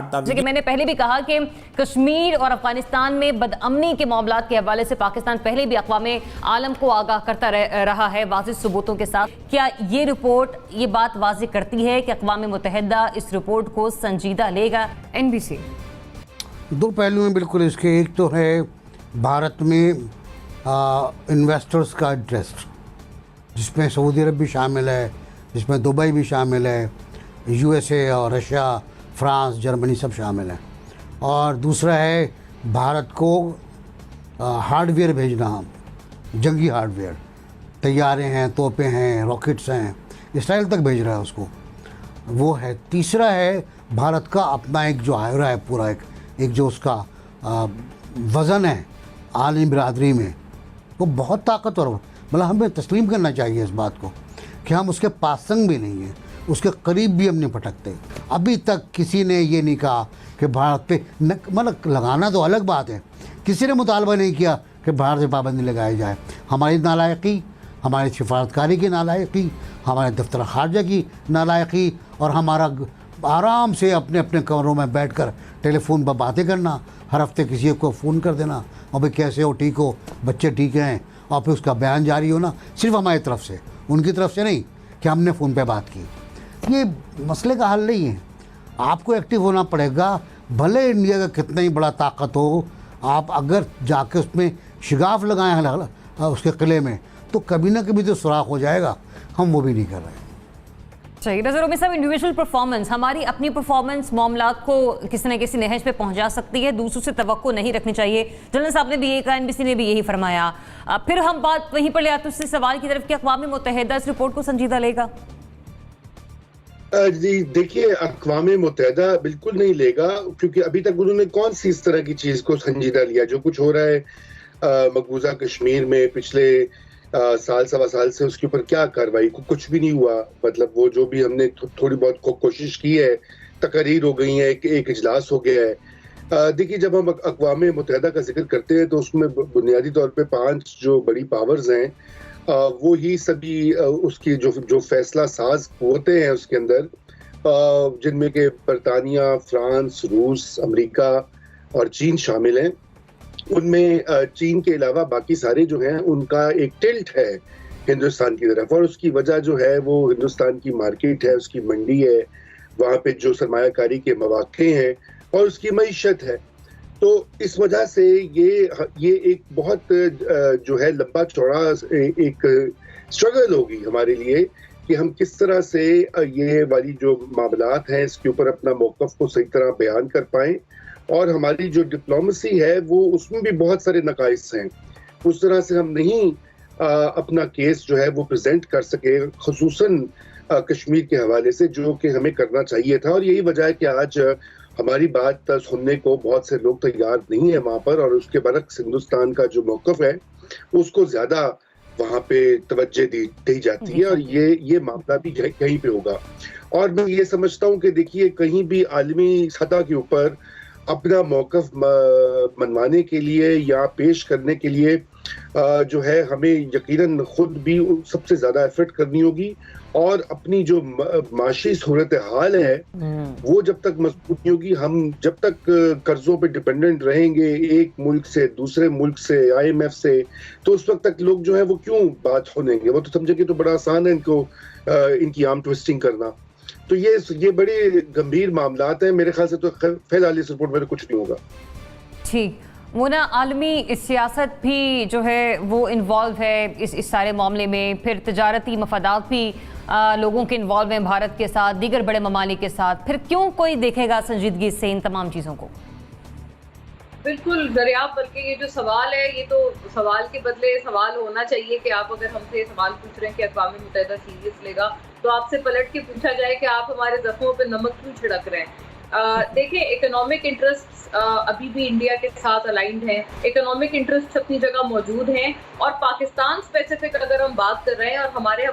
जैसे कि मैंने पहले भी कहा कि कश्मीर और अफगानिस्तान में बदअमनी के मामलात के हवाले से पाकिस्तान पहले भी अक़वामे आलम को आगाह करता रहा है वाज़िह सबूतों के साथ। क्या ये रिपोर्ट ये बात वाज़िह करती है कि अक़वाम मुत्तहिदा इस रिपोर्ट को संजीदा लेगा? NBC दो पहलू हैं बिल्कुल इसके। एक तो है भारत में इन्वेस्टर्स का इंटरेस्ट, जिसमें सऊदी अरब भी शामिल है, जिसमें दुबई भी शामिल है, USA और रशिया, फ्रांस, जर्मनी सब शामिल हैं। और दूसरा है भारत को हार्डवेयर भेजना, जंगी हार्डवेयर, तैयारे हैं, तोपें हैं, रॉकेट्स हैं, इसराइल तक भेज रहा है उसको, वो है। तीसरा है भारत का अपना एक जो आयरा है पूरा, एक जो उसका वज़न है आलमी बिरादरी में, वो बहुत ताकतवर। मतलब हमें तस्लीम करना चाहिए इस बात को कि हम उसके पासंग भी नहीं हैं, उसके करीब भी हम नहीं फटकते। अभी तक किसी ने ये नहीं कहा कि भारत पे मतलब लगाना तो अलग बात है, किसी ने मुतालबा नहीं किया कि भारत से पाबंदी लगाई जाए। हमारी नालायकी, हमारी सिफारतकारी की नालायकी, हमारे दफ्तर खारजा की नालायकी, और हमारा आराम से अपने अपने कमरों में बैठकर टेलीफोन पर बातें करना, हर हफ्ते किसी को फ़ोन कर देना, और भाई कैसे हो, ठीक हो, बच्चे ठीक हैं, और फिर उसका बयान जारी होना सिर्फ हमारी तरफ से, उनकी तरफ से नहीं कि हमने फ़ोन पे बात की। ये मसले का हल नहीं है। आपको एक्टिव होना पड़ेगा, भले इंडिया का कितना ही बड़ा ताकत हो, आप अगर जाके उसमें शिगाफ लगाएं उसके किले में, तो कभी ना कभी तो सुराख हो जाएगा। हम वो भी नहीं कर रहे। चाहिए नजरों में सब इंडिविजुअल परफॉर्मेंस, हमारी अपनी परफॉर्मेंस मामलात को किसी न किसी नहज पे पहुंचा सकती है, दूसरों से तवक्को नहीं रखनी चाहिए। जनरल साहब ने भी यही कहा, NBC ने भी यही फरमाया। फिर हम बात वहीं पर ले आते हैं सवाल की तरफ कि अक़वाम मुत्तहिदा इस रिपोर्ट को संजीदा लेगा। जी देखिए, अक़वाम मुत्तहिदा बिल्कुल नहीं लेगा, क्योंकि अभी तक उन्होंने कौन सी इस तरह की चीज को संजीदा लिया। जो कुछ हो रहा है मकबूजा कश्मीर में पिछले साल सवा साल से, उसके ऊपर क्या कार्रवाई, कुछ भी नहीं हुआ। मतलब वो जो भी हमने थोड़ी बहुत कोशिश की है, तकरीर हो गई है, एक इजलास हो गया है। देखिए, जब हम अक़वाम मुत्तहिदा का जिक्र करते हैं तो उसमें बुनियादी तौर पे 5 जो बड़ी पावर्स हैं, वो ही सभी उसकी जो फैसला साज क़ुव्वतें हैं उसके अंदर, जिनमें के बरतानिया, फ्रांस, रूस, अमेरिका और चीन शामिल हैं। उनमें चीन के अलावा बाकी सारे जो हैं उनका एक टिल्ट है हिंदुस्तान की तरफ, और उसकी वजह जो है वो हिंदुस्तान की मार्केट है, उसकी मंडी है, वहाँ पे जो सरमायाकारी के मौक़े हैं और उसकी मईशत है। तो इस वजह से ये एक बहुत जो है लंबा चौड़ा एक स्ट्रगल होगी हमारे लिए कि हम किस तरह से ये वाली जो मामलात हैं इसके ऊपर अपना मौक़िफ़ को सही तरह बयान कर पाएं। और हमारी जो डिप्लोमेसी है वो उसमें भी बहुत सारे नकाइस हैं, उस तरह से हम नहीं अपना केस जो है वो प्रेजेंट कर सके, खुसूसन कश्मीर के हवाले से, जो कि हमें करना चाहिए था। और यही वजह है कि आज हमारी बात सुनने को बहुत से लोग तैयार नहीं है वहाँ पर, और उसके बरक्स हिंदुस्तान का जो मौक़िफ़ है उसको ज़्यादा वहाँ पे तवज्जो दी जाती है, और ये मामला भी कहीं पे होगा। और मैं ये समझता हूँ कि देखिए, कहीं भी आलमी सतह के ऊपर अपना मौक़िफ़ मनवाने के लिए या पेश करने के लिए जो है हमें यकीनन खुद भी सबसे ज़्यादा एफर्ट करनी होगी, और अपनी जो माशी सूरत हाल है वो जब तक मजबूत नहीं होगी, हम जब तक कर्जों पे डिपेंडेंट रहेंगे एक मुल्क से दूसरे मुल्क से, IMF से, तो उस वक्त तक लोग जो है वो क्यों बात सुनेंगे। वो तो समझेंगे तो बड़ा आसान है इनको इनकी आर्म ट्विस्टिंग करना। तो ये बड़े गंभीर मामलात हैं। मेरे ख्याल से तो फिलहाल इस रिपोर्ट में कुछ नहीं होगा। ठीक, वो ना आलमी सियासत भी जो है वो इन्वॉल्व है इस सारे मामले में, फिर तजारती मफादात भी लोगों के इन्वॉल्व हैं भारत के साथ, दीगर बड़े ममालिक के साथ। फिर क्यों कोई देखेगा संजीदगी से इन तमाम चीज़ों को? बिल्कुल दरियाब, बल्कि ये जो सवाल है ये तो सवाल के बदले सवाल होना चाहिए कि आप अगर हमसे सवाल पूछ रहे हैं कि अक़वाम मुत्तहिदा सीरियस लेगा, तो आपसे पलट के पूछा जाए कि आप हमारे जख्मों पे नमक क्यों छिड़क रहे हैं। देखिए, इकोनॉमिक इंटरेस्ट अभी भी इंडिया के साथ अलाइंड हैं, इकोनॉमिक इंटरेस्ट अपनी जगह मौजूद हैं, और पाकिस्तान स्पेसिफिक अगर हम बात कर रहे हैं और हमारे